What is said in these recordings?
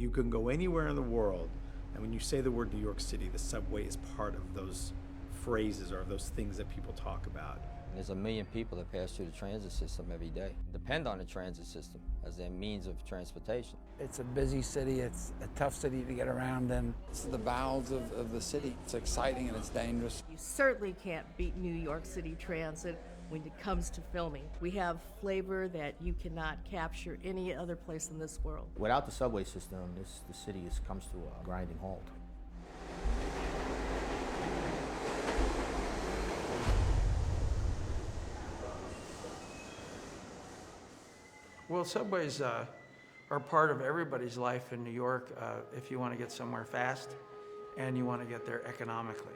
You can go anywhere in the world, and when you say the word New York City, the subway is part of those phrases or those things that people talk about. There's 1 million people that pass through the transit system every day, depend on the transit system as their means of transportation. It's a busy city, it's a tough city to get around in. It's the bowels of the city. It's exciting and it's dangerous. You certainly can't beat New York City Transit when it comes to filming. We have flavor that you cannot capture any other place in this world. Without the subway system, the city comes to a grinding halt. Well, subways are part of everybody's life in New York if you want to get somewhere fast and you want to get there economically.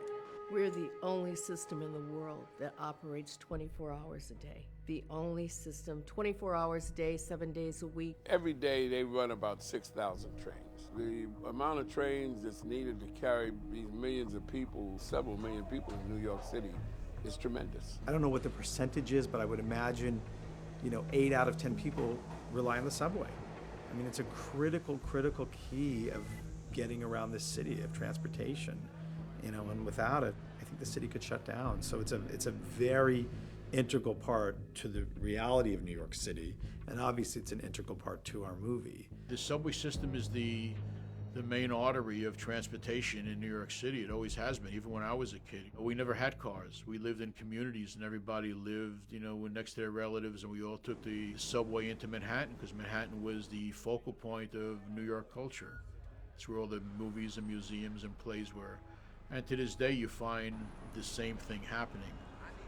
We're the only system in the world that operates 24 hours a day. The only system, 24 hours a day, 7 days a week. Every day they run about 6,000 trains. The amount of trains that's needed to carry these millions of people, several million people in New York City, is tremendous. I don't know what the percentage is, but I would imagine 8 out of 10 people rely on the subway. I mean, it's a critical key of getting around this city, of transportation, and without it, I think the city could shut down. So it's a very integral part to the reality of New York City, and obviously it's an integral part to our movie. The subway system is the main artery of transportation in New York City. It always has been, even when I was a kid. We never had cars. We lived in communities and everybody lived, next to their relatives, and we all took the subway into Manhattan because Manhattan was the focal point of New York culture. It's where all the movies and museums and plays were. And to this day, you find the same thing happening.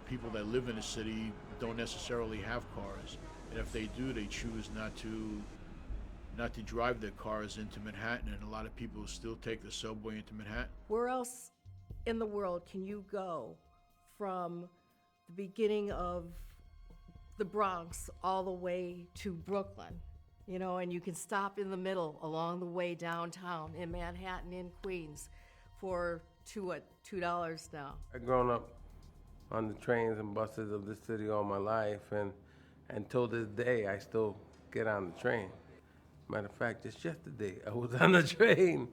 People that live in the city don't necessarily have cars, and if they do, they choose not to drive their cars into Manhattan, and a lot of people still take the subway into Manhattan. Where else in the world can you go from the beginning of the Bronx all the way to Brooklyn? And you can stop in the middle along the way downtown in Manhattan, in Queens, for $2 now. I've grown up on the trains and buses of this city all my life, and till this day, I still get on the train. Matter of fact, just yesterday, I was on the train,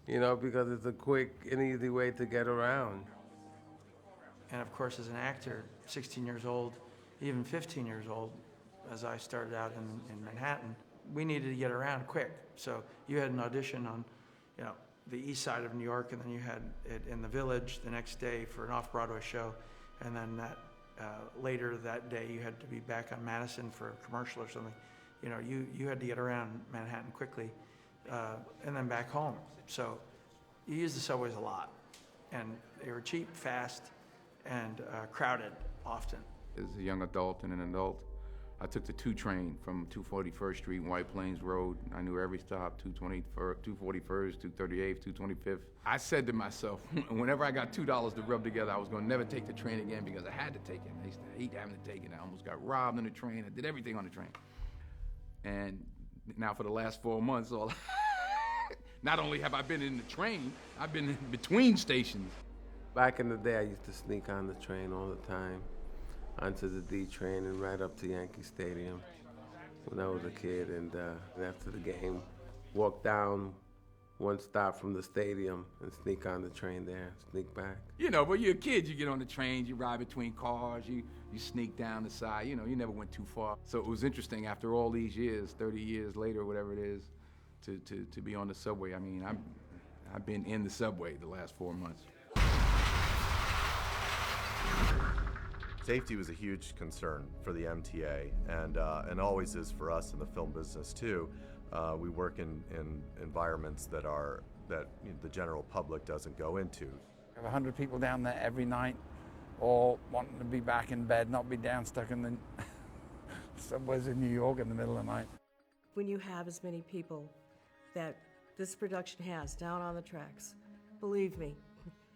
because it's a quick and easy way to get around. And of course, as an actor, 16 years old, even 15 years old, as I started out in Manhattan, we needed to get around quick. So you had an audition on, the east side of New York, and then you had it in the Village the next day for an off-Broadway show, and then later that day you had to be back on Madison for a commercial or something. You had to get around Manhattan quickly, and then back home. So you used the subways a lot, and they were cheap, fast, and crowded often. As a young adult and an adult, I took the 2 train from 241st Street and White Plains Road. I knew every stop, 241st, 238th, 225th. I said to myself, whenever I got $2 to rub together, I was going to never take the train again because I had to take it. I used to hate having to take it. I almost got robbed on the train. I did everything on the train. And now for the last 4 months, not only have I been in the train, I've been in between stations. Back in the day, I used to sneak on the train all the time, onto the D train and right up to Yankee Stadium when I was a kid. And after the game, walk down one stop from the stadium and sneak on the train there, sneak back. But you're a kid, you get on the trains, you ride between cars, you sneak down the side, you never went too far. So it was interesting after all these years, 30 years later, whatever it is, to be on the subway. I mean, I've been in the subway the last 4 months. Safety was a huge concern for the MTA, and always is for us in the film business too. We work in environments that the general public doesn't go into. 100 people down there every night, all wanting to be back in bed, not be down stuck in the subways in New York in the middle of the night. When you have as many people that this production has down on the tracks, believe me,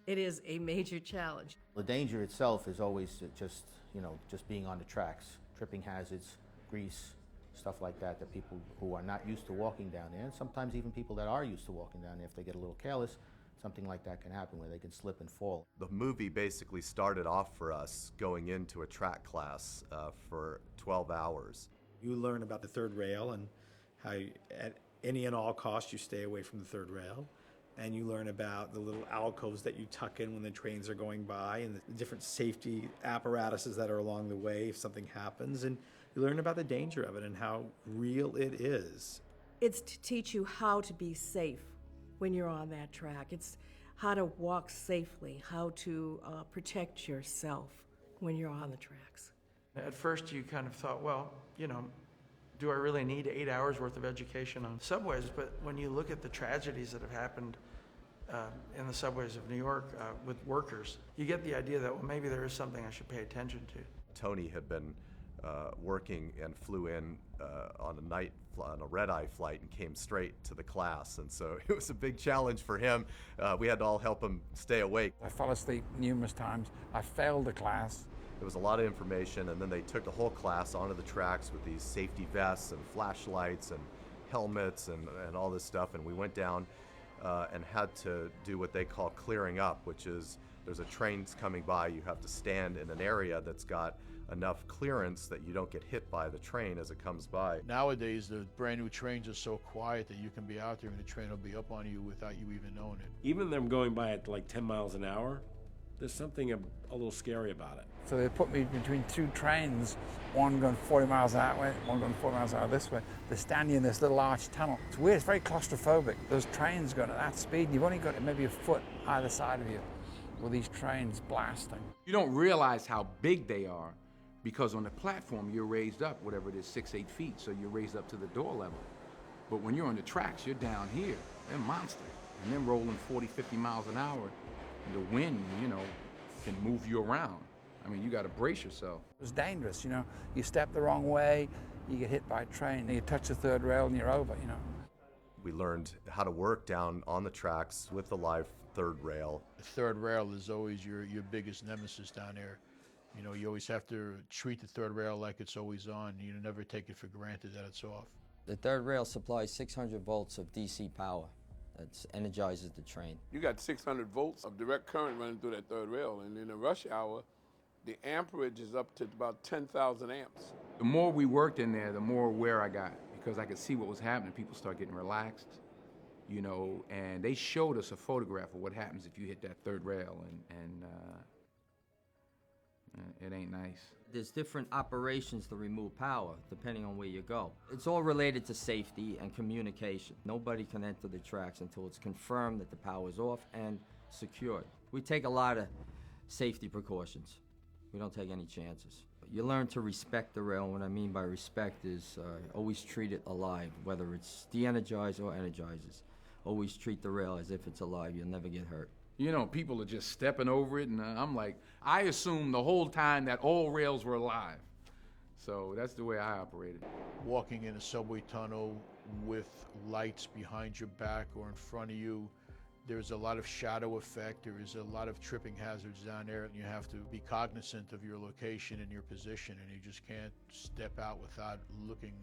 it is a major challenge. The danger itself is always just being on the tracks, tripping hazards, grease, stuff like that people who are not used to walking down there, and sometimes even people that are used to walking down there, if they get a little careless, something like that can happen where they can slip and fall. The movie basically started off for us going into a track class for 12 hours. You learn about the third rail and how at any and all costs you stay away from the third rail. And you learn about the little alcoves that you tuck in when the trains are going by and the different safety apparatuses that are along the way if something happens. And you learn about the danger of it and how real it is. It's to teach you how to be safe when you're on that track. It's how to walk safely, how to protect yourself when you're on the tracks. At first you kind of thought, well, do I really need 8 hours worth of education on subways? But when you look at the tragedies that have happened in the subways of New York with workers, you get the idea that, well, maybe there is something I should pay attention to. Tony had been working and flew in on a red-eye flight and came straight to the class, and so it was a big challenge for him. We had to all help him stay awake. I fell asleep numerous times. I failed the class. There was a lot of information, and then they took the whole class onto the tracks with these safety vests and flashlights and helmets and all this stuff, and we went down and had to do what they call clearing up, which is there's a train's coming by, you have to stand in an area that's got enough clearance that you don't get hit by the train as it comes by. Nowadays, the brand new trains are so quiet that you can be out there and the train will be up on you without you even knowing it. Even them going by at like 10 miles an hour, there's something a little scary about it. So they put me between two trains, one going 40 miles that way, one going 40 miles out this way. They're standing in this little arch tunnel. It's weird, it's very claustrophobic. Those trains going at that speed, and you've only got maybe a foot either side of you with these trains blasting. You don't realize how big they are because on the platform you're raised up, whatever it is, 6-8 feet, so you're raised up to the door level. But when you're on the tracks, you're down here. They're monsters. And they're rolling 40, 50 miles an hour. And the wind, can move you around. I mean, you got to brace yourself. It was dangerous, You step the wrong way, you get hit by a train, and you touch the third rail and you're over, We learned how to work down on the tracks with the live third rail. The third rail is always your biggest nemesis down there. You always have to treat the third rail like it's always on. You never take it for granted that it's off. The third rail supplies 600 volts of DC power that energizes the train. You got 600 volts of direct current running through that third rail, and in a rush hour, the amperage is up to about 10,000 amps. The more we worked in there, the more aware I got because I could see what was happening. People start getting relaxed, and they showed us a photograph of what happens if you hit that third rail, and it ain't nice. There's different operations to remove power depending on where you go. It's all related to safety and communication. Nobody can enter the tracks until it's confirmed that the power is off and secured. We take a lot of safety precautions. We don't take any chances. You learn to respect the rail. What I mean by respect is always treat it alive, whether it's de-energized or energizes. Always treat the rail as if it's alive. You'll never get hurt. People are just stepping over it, and I'm like, I assumed the whole time that all rails were alive. So that's the way I operated. Walking in a subway tunnel with lights behind your back or in front of you, there's a lot of shadow effect. There is a lot of tripping hazards down there, and you have to be cognizant of your location and your position, and you just can't step out without looking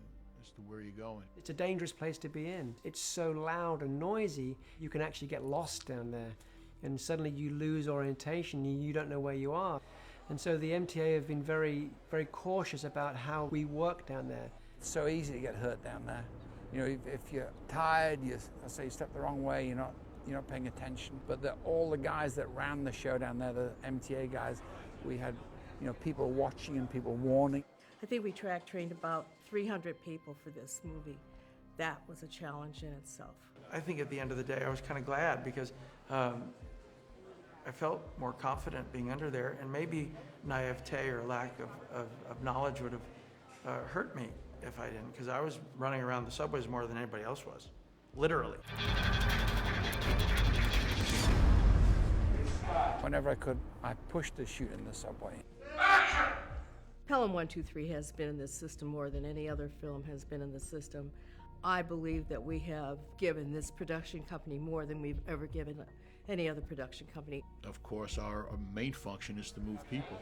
as to where you're going. It's a dangerous place to be in. It's so loud and noisy, you can actually get lost down there. And suddenly you lose orientation, you don't know where you are. And so the MTA have been very, very cautious about how we work down there. It's so easy to get hurt down there. If you're tired, let's say you step the wrong way, you're not paying attention. But all the guys that ran the show down there, the MTA guys, we had, people watching and people warning. I think we trained about 300 people for this movie. That was a challenge in itself. I think at the end of the day, I was kind of glad because I felt more confident being under there, and maybe naivete or lack of knowledge would have hurt me if I didn't, because I was running around the subways more than anybody else was, literally. Whenever I could, I pushed to shoot in the subway. Pelham 123 has been in this system more than any other film has been in the system. I believe that we have given this production company more than we've ever given any other production company. Of course, our main function is to move people,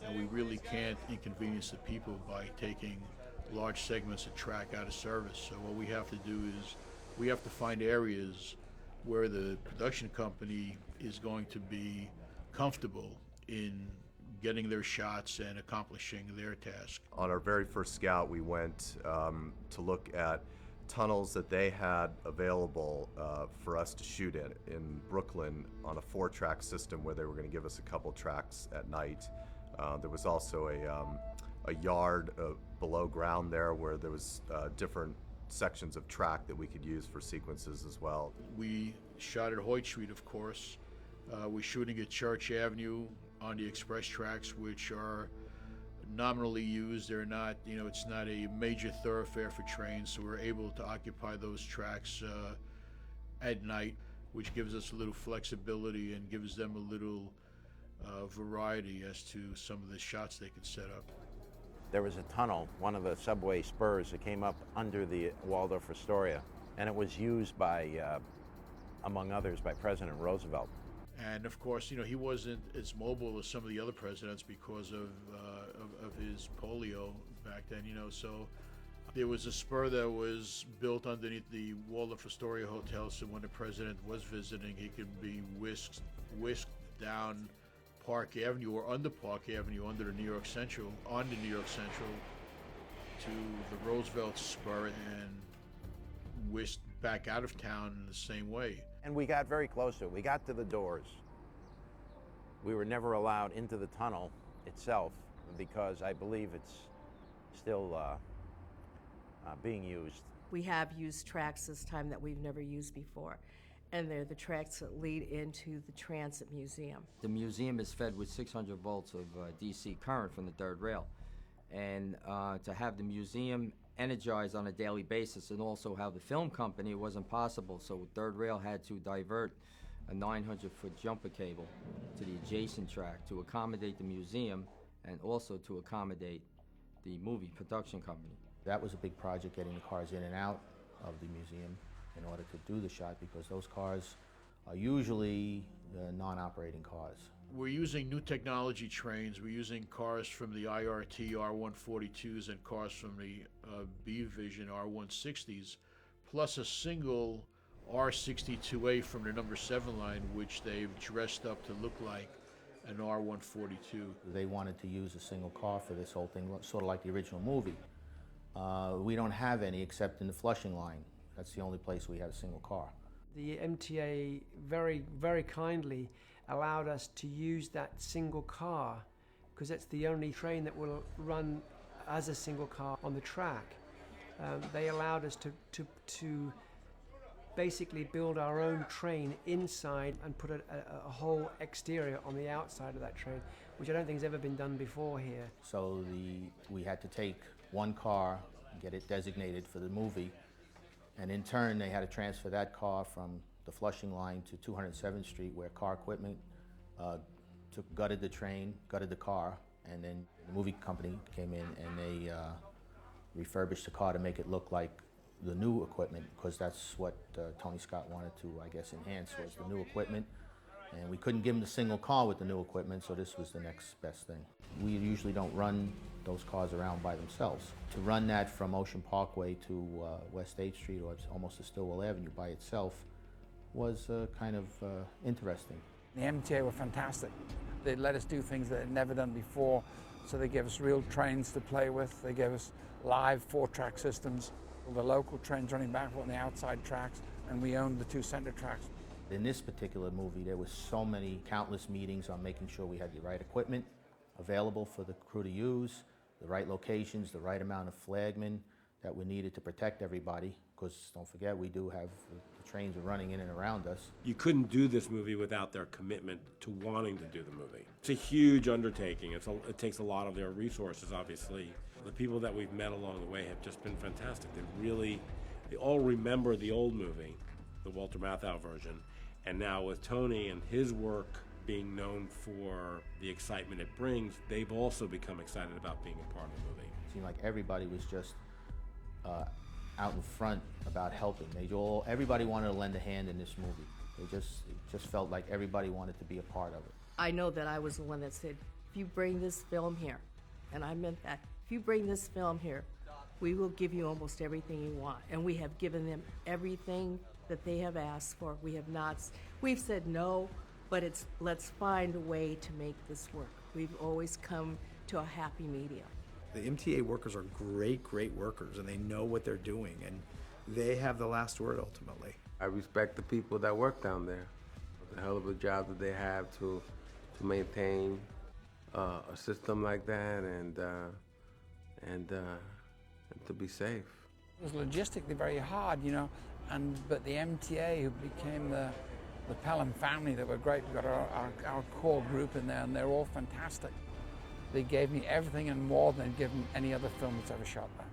and we really can't inconvenience the people by taking large segments of track out of service. So what we have to do is we have to find areas where the production company is going to be comfortable in getting their shots and accomplishing their task. On our very first scout, we went to look at tunnels that they had available for us to shoot in Brooklyn on a 4-track system where they were going to give us a couple tracks at night. There was also a yard below ground there where there was different sections of track that we could use for sequences as well. We shot at Hoyt Street, of course. We're shooting at Church Avenue on the express tracks, which are nominally used. They're not, it's not a major thoroughfare for trains, so we're able to occupy those tracks at night, which gives us a little flexibility and gives them a little variety as to some of the shots they could set up. There was a tunnel, one of the subway spurs that came up under the Waldorf Astoria, and it was used by, among others, by President Roosevelt. And of course, he wasn't as mobile as some of the other presidents because of his polio back then, so there was a spur that was built underneath the Waldorf Astoria Hotel, so when the president was visiting, he could be whisked down Park Avenue or under Park Avenue under the New York Central, on the New York Central to the Roosevelt spur and whisked back out of town in the same way. And we got very close to it. We got to the doors. We were never allowed into the tunnel itself because I believe it's still being used. We have used tracks this time that we've never used before, and they're the tracks that lead into the Transit Museum. The museum is fed with 600 volts of DC current from the third rail. And to have the museum energized on a daily basis and also have the film company, it wasn't possible. So third rail had to divert a 900-foot jumper cable to the adjacent track to accommodate the museum and also to accommodate the movie production company. That was a big project, getting the cars in and out of the museum in order to do the shot, because those cars are usually non-operating cars. We're using new technology trains. We're using cars from the IRT R142s and cars from the B-Vision R160s, plus a single R62A from the number 7 line, which they've dressed up to look like an R142. They wanted to use a single car for this whole thing, sort of like the original movie. We don't have any except in the Flushing line. That's the only place we have a single car. The MTA very, very kindly allowed us to use that single car because it's the only train that will run as a single car on the track. They allowed us to basically build our own train inside and put a whole exterior on the outside of that train, which I don't think has ever been done before here. So we had to take one car and get it designated for the movie, and in turn they had to transfer that car from the Flushing line to 207th Street, where car equipment gutted the train, gutted the car, and then the movie company came in and they refurbished the car to make it look like the new equipment, because that's what Tony Scott wanted to, I guess, enhance, was the new equipment. And we couldn't give him the single car with the new equipment, so this was the next best thing. We usually don't run those cars around by themselves. To run that from Ocean Parkway to West 8th Street or almost to Stillwell Avenue by itself was kind of interesting. The MTA were fantastic. They let us do things that they'd never done before, so they gave us real trains to play with. They gave us live 4-track systems, the local trains running back on the outside tracks, and we owned the 2 center tracks. In this particular movie, there was so many countless meetings on making sure we had the right equipment available for the crew to use, the right locations, the right amount of flagmen that were needed to protect everybody, because don't forget, we do have the trains are running in and around us. You couldn't do this movie without their commitment to wanting to do the movie. It's a huge undertaking. It takes a lot of their resources, obviously. The people that we've met along the way have just been fantastic. They all remember the old movie, the Walter Matthau version, and now with Tony and his work being known for the excitement it brings, they've also become excited about being a part of the movie. It seemed like everybody was just out in front about helping. Everybody wanted to lend a hand in this movie. It just felt like everybody wanted to be a part of it. I know that I was the one that said, if you bring this film here, and I meant that, if you bring this film here, we will give you almost everything you want. And we have given them everything that they have asked for. We've said no, but let's find a way to make this work. We've always come to a happy medium. The MTA workers are great workers, and they know what they're doing. And they have the last word ultimately. I respect the people that work down there. The hell of a job that they have to maintain a system like that and to be safe. It was logistically very hard, you know, but the MTA, who became the Pelham family, that were great. We've got our core group in there, and they're all fantastic. They gave me everything and more than they'd given any other film that's ever shot there.